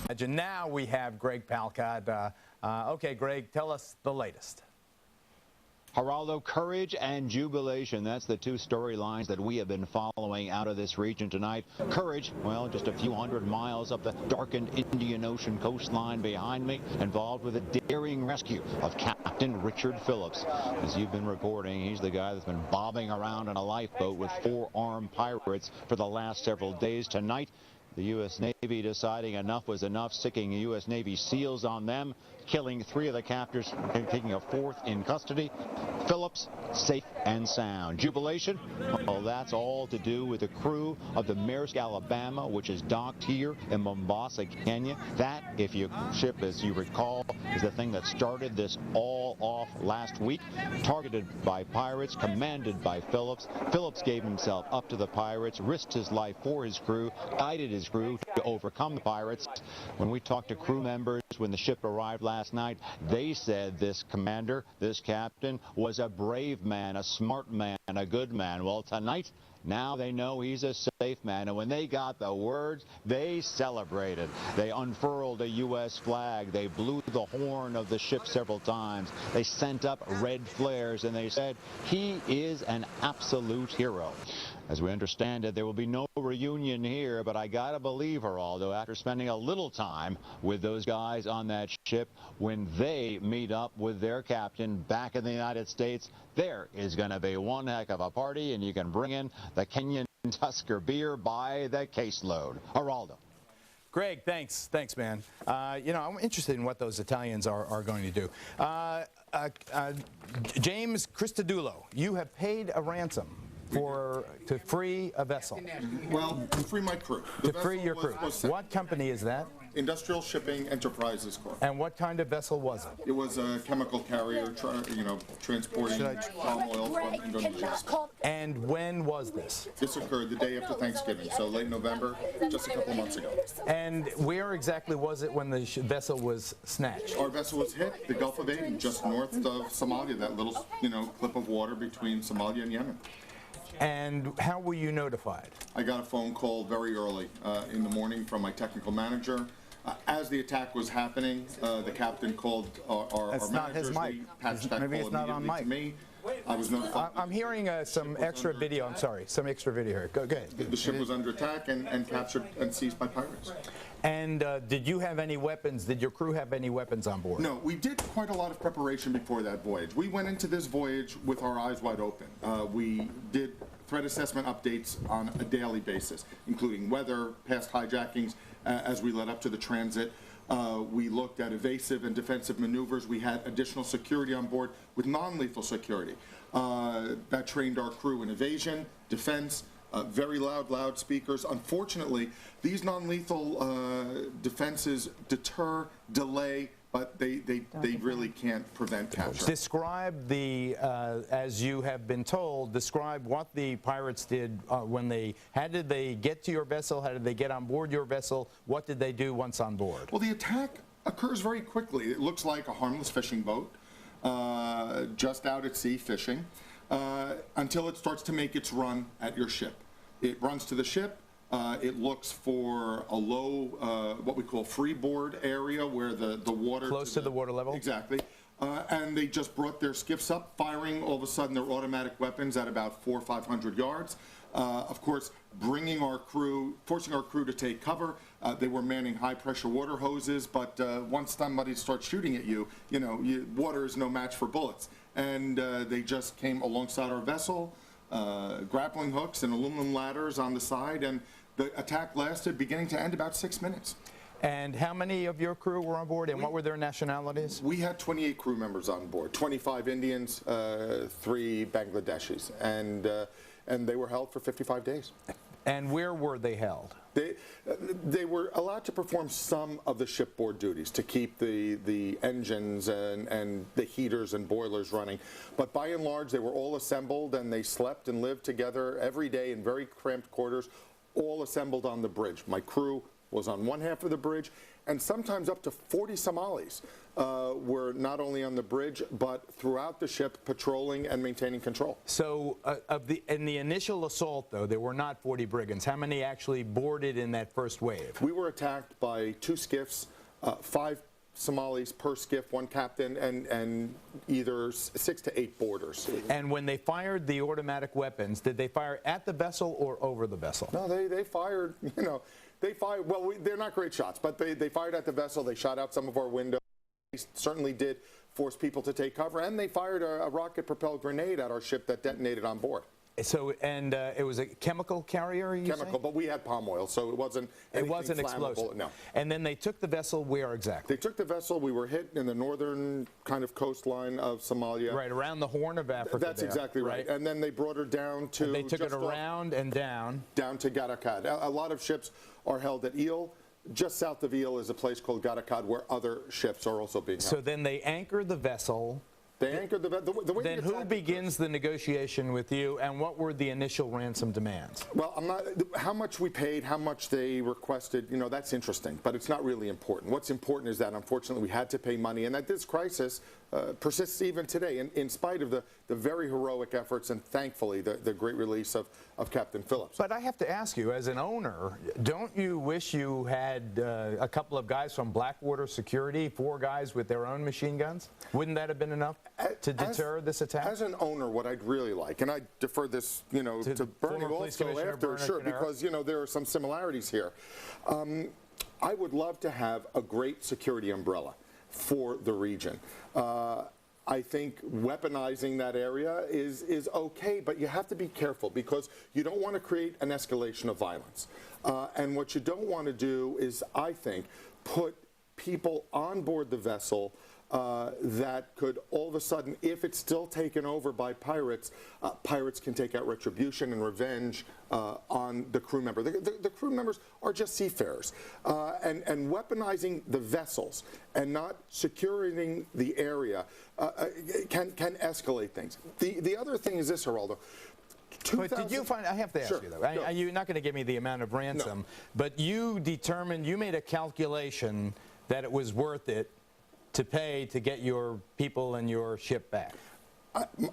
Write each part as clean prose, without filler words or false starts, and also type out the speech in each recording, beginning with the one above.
And now we have Greg Palcott. Okay, Greg, tell us the latest. Gerhaldo, courage and jubilation. That's the two storylines that we have been following out of this region tonight. Courage, well, just a few hundred miles up the darkened Indian Ocean coastline behind me, involved with a daring rescue of Captain Richard Phillips. As you've been reporting, he's the guy that's been bobbing around in a lifeboat with 4 armed pirates for the last several days. Tonight, the U.S. Navy deciding enough was enough, sticking U.S. Navy SEALs on them, killing 3 of the captors, and taking a 4th in custody. Phillips, safe and sound. Jubilation? Well, that's all to do with the crew of the Maersk Alabama, which is docked here in Mombasa, Kenya. That, if you ship, as you recall, is the thing that started this all off last week. Targeted by pirates, commanded by Phillips. Phillips gave himself up to the pirates, risked his life for his crew, guided his crew to overcome the pirates. When we talked to crew members when the ship arrived last night, they said this commander, this captain, was a brave man, a smart man, a good man. Well, tonight, now they know he's a safe man, and when they got the words, they celebrated. They unfurled a U.S. flag. They blew the horn of the ship several times. They sent up red flares, and they said, he is an absolute hero. As we understand it, there will be no reunion here, but I gotta believe, Gerhaldo, after spending a little time with those guys on that ship, when they meet up with their captain back in the United States, there is gonna be one heck of a party, and you can bring in the Kenyan Tusker beer by the caseload. Gerhaldo. Greg, thanks, man. You know, I'm interested in what those Italians are going to do. James Christodoulou, you have paid a ransom to free a vessel. Well, to free my crew. To free your crew. What company is that? Industrial Shipping Enterprises Corp. And what kind of vessel was it? It was a chemical carrier, transporting palm oil from Indonesia. And when was this? This occurred the day after Thanksgiving, so late November, just a couple months ago. And where exactly was it when the vessel was snatched? Our vessel was hit the Gulf of Aden, just north of Somalia, that little, clip of water between Somalia and Yemen. And how were you notified? I got a phone call very early in the morning from my technical manager. As the attack was happening, the captain called our That's not his mic. Patched that Maybe call it's not on mic. to me. I was notified. I'm hearing some extra video. I'm sorry, some extra video here. Go ahead. The ship was under attack and captured and seized by pirates. And did you have any weapons? Did your crew have any weapons on board? No, we did quite a lot of preparation before that voyage. We went into this voyage with our eyes wide open. We did threat assessment updates on a daily basis, including weather, past hijackings, as we led up to the transit. We looked at evasive and defensive maneuvers. We had additional security on board with non-lethal security. That trained our crew in evasion, defense, very loud loudspeakers. Unfortunately, these non-lethal defenses deter, delay, but they really can't prevent capture. Describe as you have been told, describe what the pirates did how did they get to your vessel? How did they get on board your vessel? What did they do once on board? Well, the attack occurs very quickly. It looks like a harmless fishing boat, just out at sea fishing, until it starts to make its run at your ship. It runs to the ship. It looks for a low, what we call freeboard area where the water... Close to the water level? Exactly. And they just brought their skiffs up, firing all of a sudden their automatic weapons at about 400 or 500 yards. Of course, forcing our crew to take cover. They were manning high-pressure water hoses, but once somebody starts shooting at you, water is no match for bullets. And they just came alongside our vessel, grappling hooks and aluminum ladders on the side, and the attack lasted, beginning to end, about 6 minutes. And how many of your crew were on board, and what were their nationalities? We had 28 crew members on board, 25 Indians, 3 Bangladeshis, and they were held for 55 days. And where were they held? They were allowed to perform some of the shipboard duties to keep the engines and the heaters and boilers running. But by and large, they were all assembled, and they slept and lived together every day in very cramped quarters, all assembled on the bridge. My crew was on one half of the bridge, and sometimes up to 40 Somalis were not only on the bridge, but throughout the ship patrolling and maintaining control. So in the initial assault, though, there were not 40 brigands. How many actually boarded in that first wave? We were attacked by 2 skiffs, 5 Somalis per skiff, 1 captain, and either 6 to 8 boarders. And when they fired the automatic weapons, did they fire at the vessel or over the vessel? No, they fired, you know, they fired, well, they're not great shots, but they fired at the vessel. They shot out some of our windows. They certainly did force people to take cover, and they fired a rocket-propelled grenade at our ship that detonated on board. So, and it was a chemical carrier, you Chemical, say? but we had palm oil, so it wasn't anything flammable. Explosive. No. And then they took the vessel where exactly? They took the vessel. We were hit in the northern kind of coastline of Somalia. Right, around the Horn of Africa. That's exactly right. And then they brought her down to... And they took it around and down. Down to Garakad. A lot of ships are held at Eel. Just south of Eel is a place called Garakad where other ships are also being held. So then they anchor the vessel. They anchored the way. Then who begins the negotiation with you, and what were the initial ransom demands? Well, how much we paid, how much they requested, you know, that's interesting, but it's not really important. What's important is that, unfortunately, we had to pay money, and that this crisis persists even today, in spite of the very heroic efforts and, thankfully, the great release of Captain Phillips. But I have to ask you, as an owner, don't you wish you had a couple of guys from Blackwater Security, 4 guys with their own machine guns? Wouldn't that have been enough to deter this attack? As an owner, what I'd really like, and I defer this, you know, to Bernie also after, sure, because, you know, there are some similarities here. I would love to have a great security umbrella for the region. I think weaponizing that area is okay, but you have to be careful because you don't want to create an escalation of violence. And what you don't want to do is, I think, put people on board the vessel that could all of a sudden, if it's still taken over by pirates, pirates can take out retribution and revenge on the crew member. The crew members are just seafarers. And weaponizing the vessels and not securing the area can escalate things. The other thing is this, Gerhaldo. But did you find, I have to ask you though, you're not going to give me the amount of ransom, but you determined, you made a calculation that it was worth it to pay to get your people and your ship back.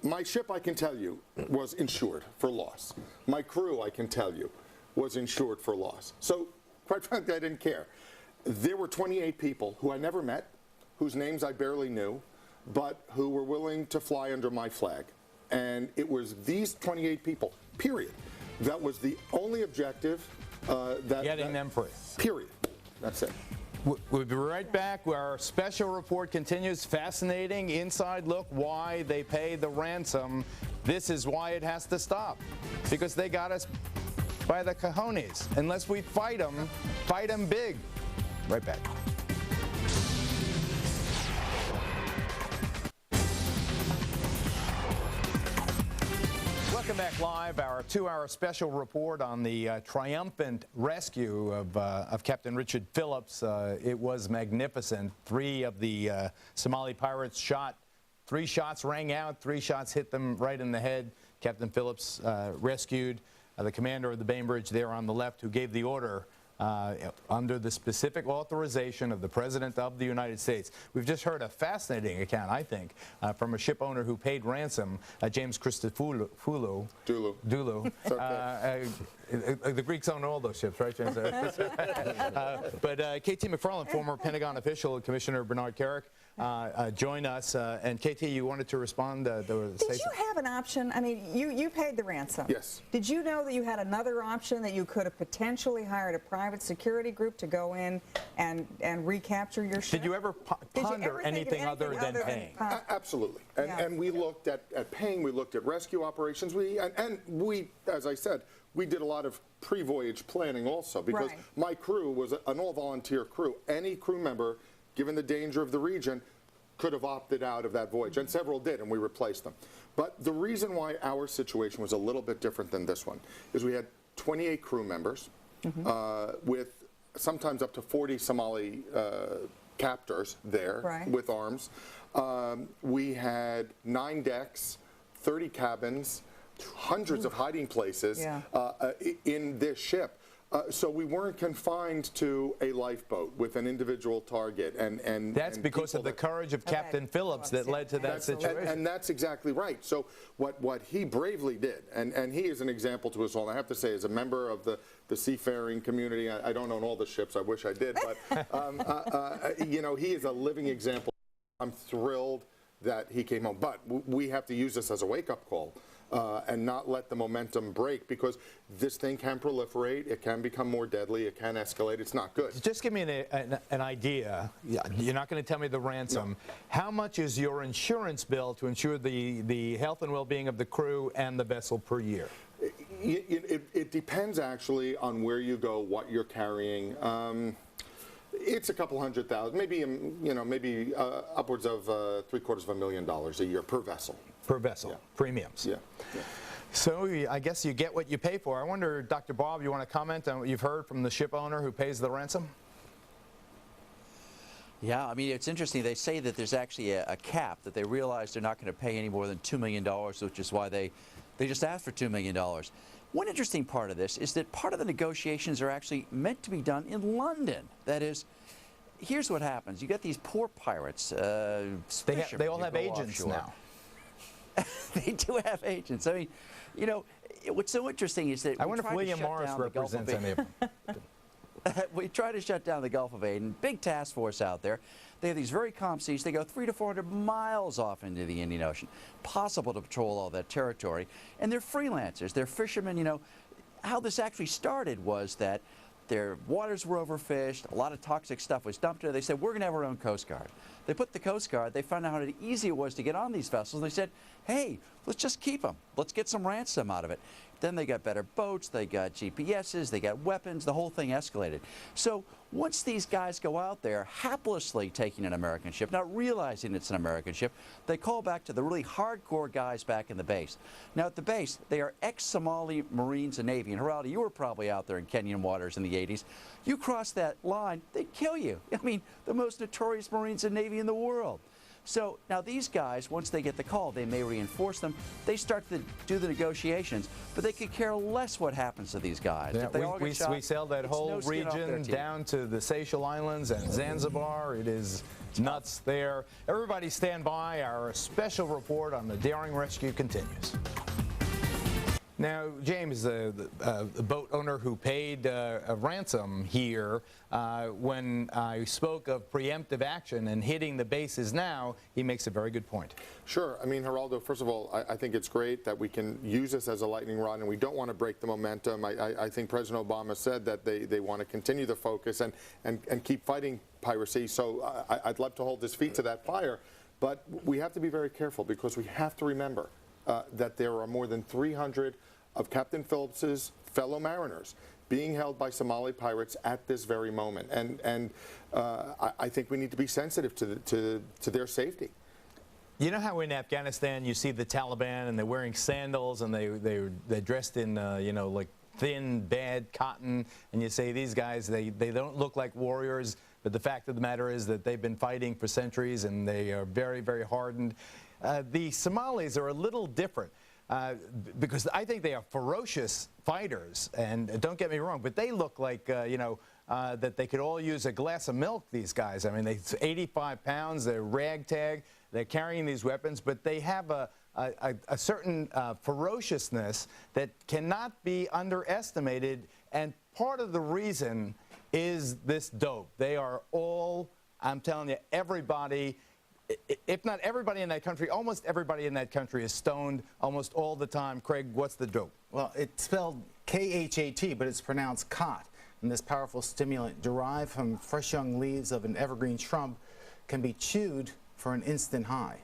My ship, I can tell you, was insured for loss. My crew, I can tell you, was insured for loss. So, quite frankly, I didn't care. There were 28 people who I never met, whose names I barely knew, but who were willing to fly under my flag. And it was these 28 people, period. That was the only objective. Getting them free. Period. That's it. We'll be right back where our special report continues. Fascinating inside look why they pay the ransom. This is why it has to stop. Because they got us by the cojones. Unless we fight them big. Right back. Welcome back live, our 2-hour special report on the triumphant rescue of Captain Richard Phillips. It was magnificent. 3 of the Somali pirates shot. 3 shots rang out. 3 shots hit them right in the head. Captain Phillips rescued. The commander of the Bainbridge there on the left, who gave the order under the specific authorization of the President of the United States. We've just heard a fascinating account, I think, from a ship owner who paid ransom, James Christodoulou. The Greeks own all those ships, right, James? But KT McFarland, former Pentagon official, Commissioner Bernard Carrick, join us. And KT, you wanted to respond? Did you have an option? I mean, you paid the ransom. Yes. Did you know that you had another option, that you could have potentially hired a private security group to go in and recapture your ship? Did you ever ponder anything other than paying? Absolutely. And we looked at paying. We looked at rescue operations. And we, as I said, we did a lot of pre-voyage planning also, because my crew was an all-volunteer crew. Any crew member, given the danger of the region, could have opted out of that voyage, and several did, and we replaced them. But the reason why our situation was a little bit different than this one is we had 28 crew members with sometimes up to 40 Somali captors there with arms. We had 9 decks, 30 cabins, hundreds of hiding places in this ship. So we weren't confined to a lifeboat with an individual target, and that's because of the courage of Captain Phillips that led to that situation. And that's exactly right. So what he bravely did, and he is an example to us all. I have to say, as a member of the seafaring community, I don't own all the ships. I wish I did, but you know, he is a living example. I'm thrilled that he came home, but we have to use this as a wake-up call. And not let the momentum break, because this thing can proliferate, it can become more deadly, it can escalate, it's not good. Just give me an idea. You're not going to tell me the ransom. No. How much is your insurance bill to ensure the health and well-being of the crew and the vessel per year? It depends actually on where you go, what you're carrying. It's a couple $100,000, maybe you know, maybe upwards of $750,000 a year per vessel. Per vessel, yeah. Premiums. Yeah. So I guess you get what you pay for. I wonder, Dr. Bob, you want to comment on what you've heard from the ship owner who pays the ransom? Yeah, I mean, it's interesting. They say that there's actually a cap, that they realize they're not going to pay any more than $2 million, which is why they just asked for $2 million. One interesting part of this is that part of the negotiations are actually meant to be done in London. That is, here's what happens. You got these poor pirates. They all have agents offshore. Now. They do have agents. I mean, you know, what's so interesting is that I wonder if William Morris represents any of them. We try to shut down the Gulf of Aden. Big task force out there. They have these very calm seas. They go 300 to 400 miles off into the Indian Ocean. Possible to patrol all that territory. And they're freelancers. They're fishermen. You know, how this actually started was that their waters were overfished, a lot of toxic stuff was dumped there. They said, we're going to have our own Coast Guard. They put the Coast Guard, they found out how easy it was to get on these vessels, and they said, hey, let's just keep them. Let's get some ransom out of it. Then they got better boats, they got GPSs, they got weapons, the whole thing escalated. So once these guys go out there haplessly taking an American ship, not realizing it's an American ship, they call back to the really hardcore guys back in the base. Now at the base, they are ex-Somali Marines and Navy. And Gerhaldo, you were probably out there in Kenyan waters in the 80s. You cross that line, they'd kill you. I mean, the most notorious Marines and Navy in the world. So now these guys, once they get the call, they may reinforce them. They start to do the negotiations, but they could care less what happens to these guys. Yeah, if they all get shot, we sail that whole region down to the Seychelles Islands and Zanzibar. It is nuts there. Everybody stand by. Our special report on the daring rescue continues. Now, James, the boat owner who paid a ransom here, when I spoke of preemptive action and hitting the bases now, he makes a very good point. Sure. I mean, Gerhaldo, first of all, I think it's great that we can use this as a lightning rod, and we don't want to break the momentum. I think President Obama said that they want to continue the focus and keep fighting piracy, so I'd love to hold his feet to that fire. But we have to be very careful, because we have to remember that there are more than 300 of Captain Phillips's fellow mariners being held by Somali pirates at this very moment, and I think we need to be sensitive to their safety. You know how in Afghanistan you see the Taliban and they're wearing sandals and they're dressed in you know, like thin, bad cotton, and you say these guys, they don't look like warriors, but the fact of the matter is that they've been fighting for centuries and they are very, very hardened. The Somalis are a little different. Because I think they are ferocious fighters, and don't get me wrong, but they look like, you know, that they could all use a glass of milk, these guys. I mean, they're 85 pounds, they're ragtag, they're carrying these weapons, but they have a certain ferociousness that cannot be underestimated, and part of the reason is this dope. They are all, I'm telling you, everybody, if not everybody in that country, almost everybody in that country is stoned almost all the time. Craig, what's the dope? Well, it's spelled K-H-A-T, but it's pronounced khat. And this powerful stimulant, derived from fresh young leaves of an evergreen shrub, can be chewed for an instant high.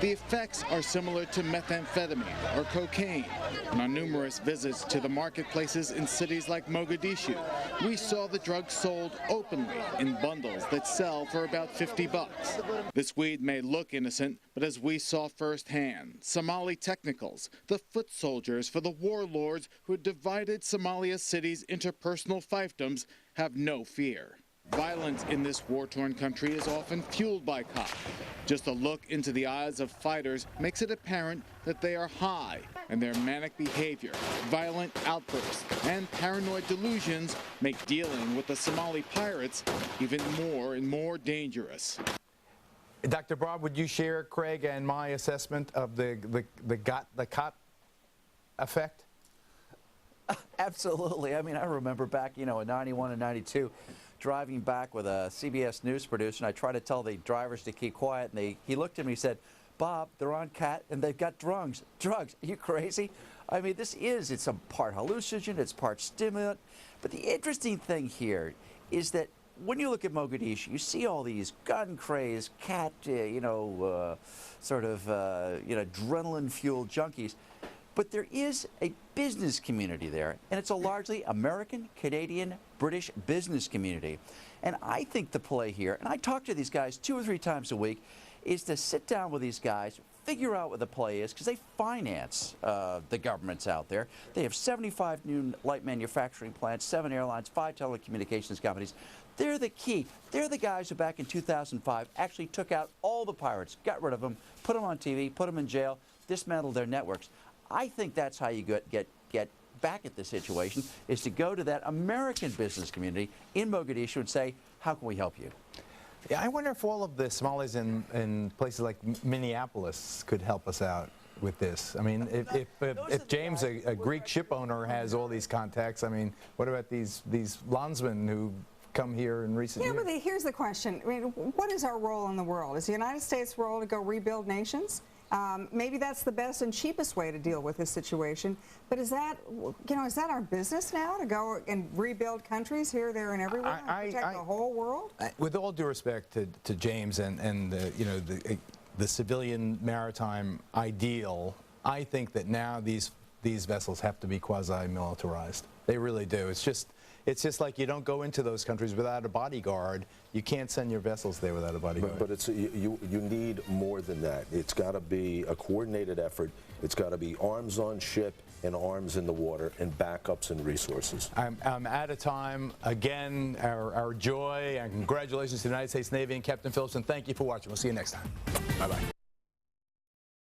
The effects are similar to methamphetamine or cocaine. And on numerous visits to the marketplaces in cities like Mogadishu, we saw the drug sold openly in bundles that sell for about $50. This weed may look innocent, but as we saw firsthand, Somali technicals, the foot soldiers for the warlords who had divided Somalia's cities into personal fiefdoms, have no fear. Violence in this war-torn country is often fueled by cop. Just a look into the eyes of fighters makes it apparent that they are high, and their manic behavior, violent outbursts, and paranoid delusions make dealing with the Somali pirates even more and more dangerous. Dr. Bob, would you share Craig and my assessment of the cot effect? Absolutely. I mean, I remember back, in 91 and 92, driving back with a CBS News producer, and I tried to tell the drivers to keep quiet, and he looked at me and said, Bob, they're on cat, and they've got drugs. Drugs? Are you crazy? I mean, it's a part hallucinogen, it's part stimulant. But the interesting thing here is that when you look at Mogadishu, you see all these gun-crazed, cat, adrenaline-fueled junkies. But there is a business community there, and it's a largely American, Canadian, British business community. And I think the play here, and I talk to these guys 2 or 3 times a week, is to sit down with these guys, figure out what the play is, because they finance the governments out there. They have 75 new light manufacturing plants, 7 airlines, 5 telecommunications companies. They're the key. They're the guys who back in 2005 actually took out all the pirates, got rid of them, put them on TV, put them in jail, dismantled their networks. I think that's how you get back at the situation, is to go to that American business community in Mogadishu and say, how can we help you? Yeah, I wonder if all of the Somalis in places like Minneapolis could help us out with this. I mean, if James, a Greek ship owner, has all these contacts, I mean, what about these landsmen who come here in recent years? Yeah, but here's the question. I mean, what is our role in the world? Is the United States' role to go rebuild nations? Maybe that's the best and cheapest way to deal with this situation. But is that our business now, to go and rebuild countries here, there, and everywhere, and protect the whole world? With all due respect to James and the civilian maritime ideal, I think that now these vessels have to be quasi-militarized. They really do. It's just like you don't go into those countries without a bodyguard. You can't send your vessels there without a bodyguard. But you need more than that. It's got to be a coordinated effort. It's got to be arms on ship and arms in the water and backups and resources. I'm out of time. Again, our joy and congratulations to the United States Navy and Captain Phillips, and thank you for watching. We'll see you next time. Bye-bye.